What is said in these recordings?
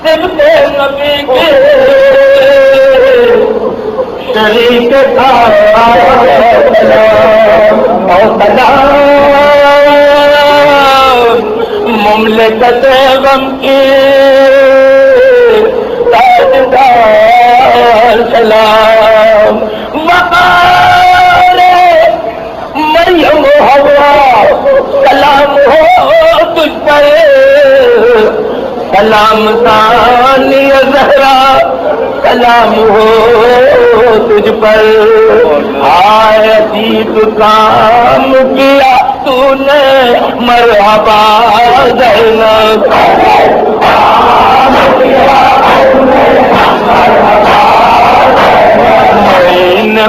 سبتے نبی کے شریک تھا اور سلام مملکت غم کی تاجدار سلام وقار مریم و حوا سلام ہو تجھ پر سلام ثانی زہرا سلام ہو تجھ پر آئے عجیب کام کیا تو نے مرحبا زینب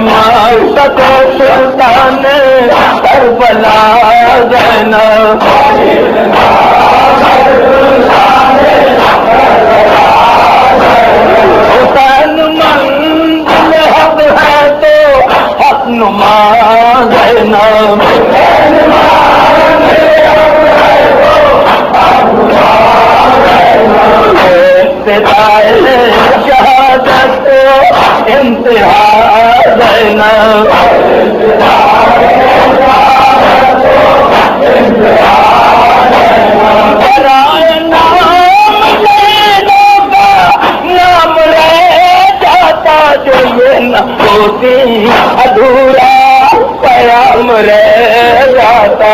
مارتا تو سلطان کربلا زینب حسین منزل حق ہے تو حق نما زینب ابتدائے شہادت انتہا زینب برائے نام لینے کا نام رہ جاتا جو یہ نہ ہوتی ادھورا پیام رہ جاتا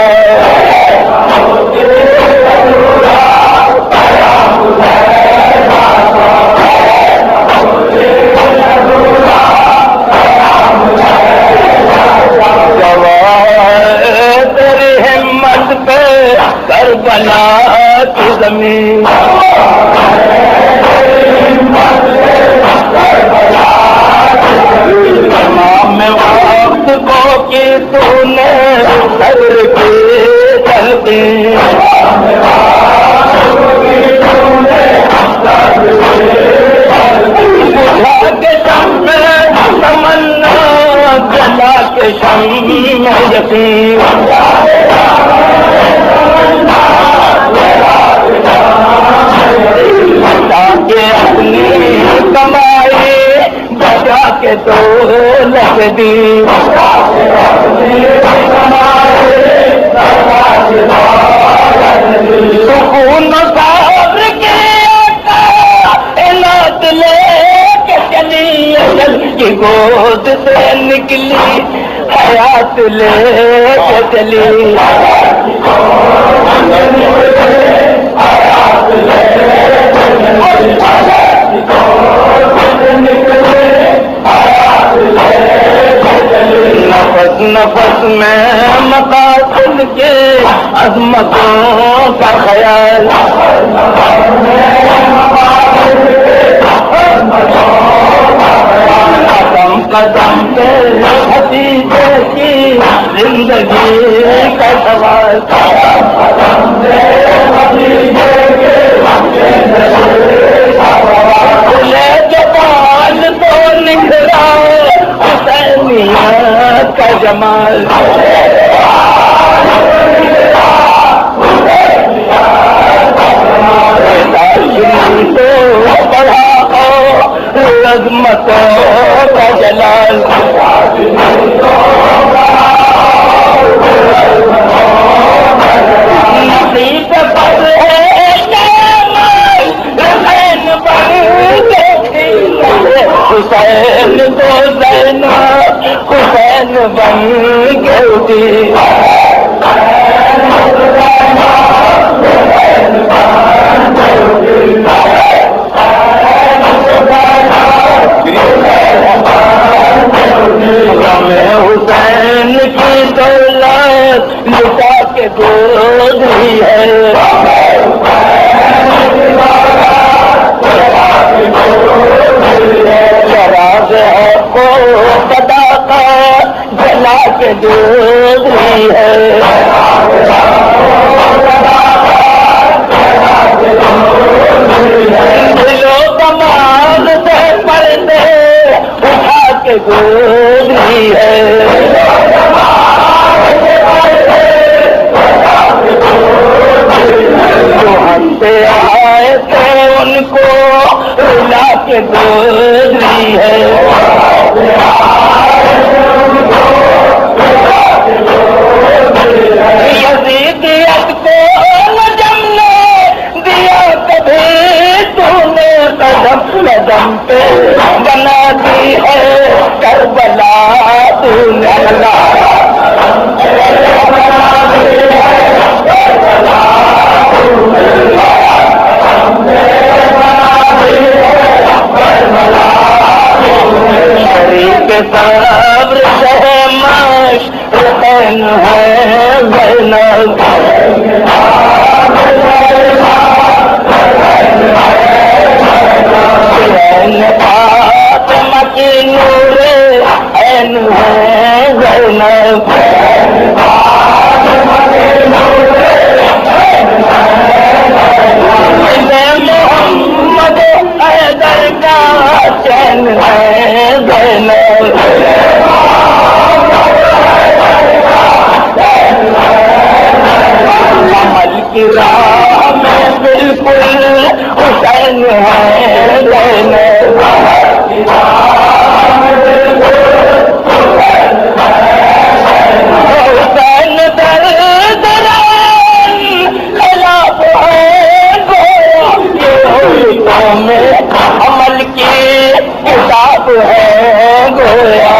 تیری ہمت پہ کربلا کی زمین تمام وقت کو کی تو نے صبر کی تلقین بجھا کے شم میں تمنا جلا کے شم میں یقین تاکہ اپنی کمائی بجا کے تو لگ دی سکون صبر کے کائنات لے کے چلی اجل کی گود سے نکلی حیات لے کے چلی نفس نفس میں مقاصد کے عظمتوں کا خیال قدم قدم پہ حدیثے کی زندگی کا سوال لے جبال تو نکھرا حسینیت کا جمال تو بڑھا عظمتوں کا جلال نصیب پر ہے حسین بن کے حسین تو زینب حسین بن کے اٹھی حسین کی دولت لٹا کے گود ہی ہے شراب ہے کو صداقت جلا کے دود ہی ہے دلو کمال سے پردے اٹھا کے گود ہی ہے جو ہم سے آئے کیسے ان کو رلا کے گزری ہے یزیدیت کو نجم نے دیا کبھی تو نے قدم قدم پہ بنا دی ہے کربلا تو نے شریک صبر شہمش رہن ہے زینب فاطمہ کی نور عین ہے زینب محمد حیدر کا چین ہے زینب عمل کی راہ میں بالکل حسین ہے زینب حسین در دران خلاف ہے گویا میں عمل کی کتاب ہے گویا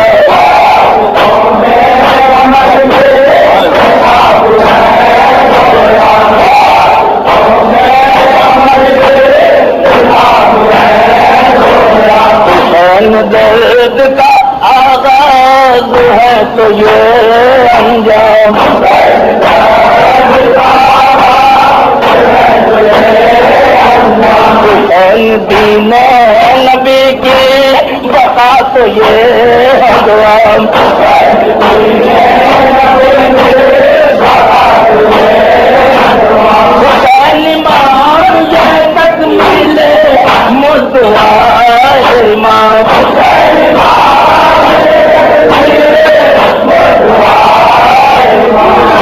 درد کا آغاز ہے تو یہ انجام حسین دین نبی کی بقا تو یہ حضرام حسین ایمان یہ تکمیل مدعا ایمان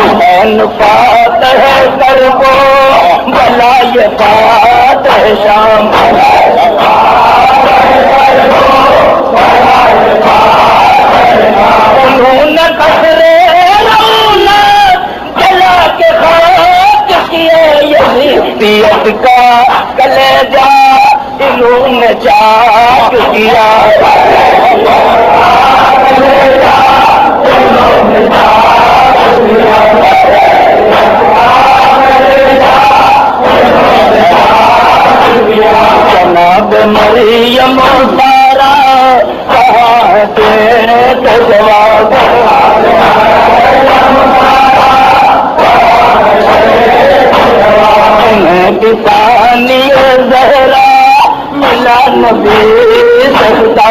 حسین فاتح کربو بلا یہ فاتح شام انہوں نے قصرے رونق جلا کے خاک کیے یزیدیت کا کلیجہ انہوں نے چاک کیا جناب مریم سارا کہاں دے جواب انہیں کسانی زہرا ملا نبی سجدہ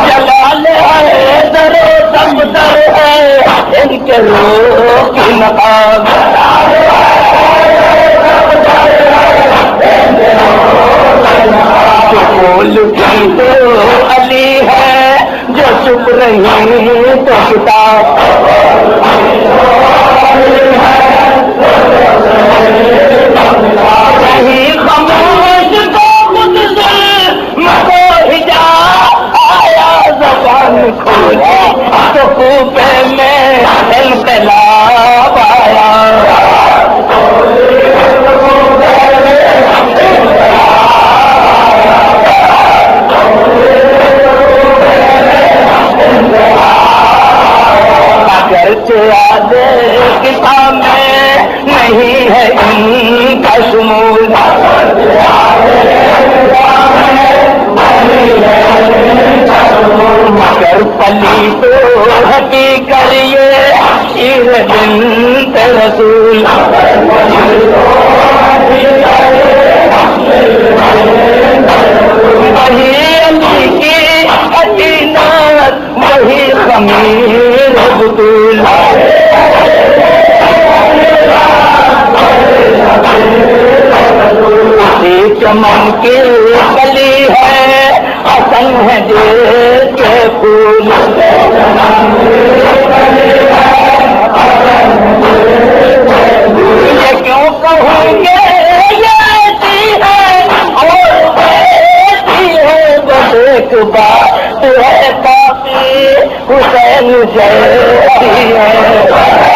جلال حیدر صفدر ہے ان کے روح کی نقاب جو بول بھی تو علی ہے جو چپ رہی تو کتاب نہیں خاموش تو خود مکو حجاب آیا زبان کھولی تو کوفے میں انقلاب آیا اگرچہ آدھے کتاب میں نہیں ہے ان کا شمول مگر پلی تو ہٹی کریے شیر بنت رسول وہی علی کی حسینات وہی خمیر بطول اسی چمن کی کلی ہے حسن ہے جس کے پھول ایک بات ہے کافی حسین جیسی ہے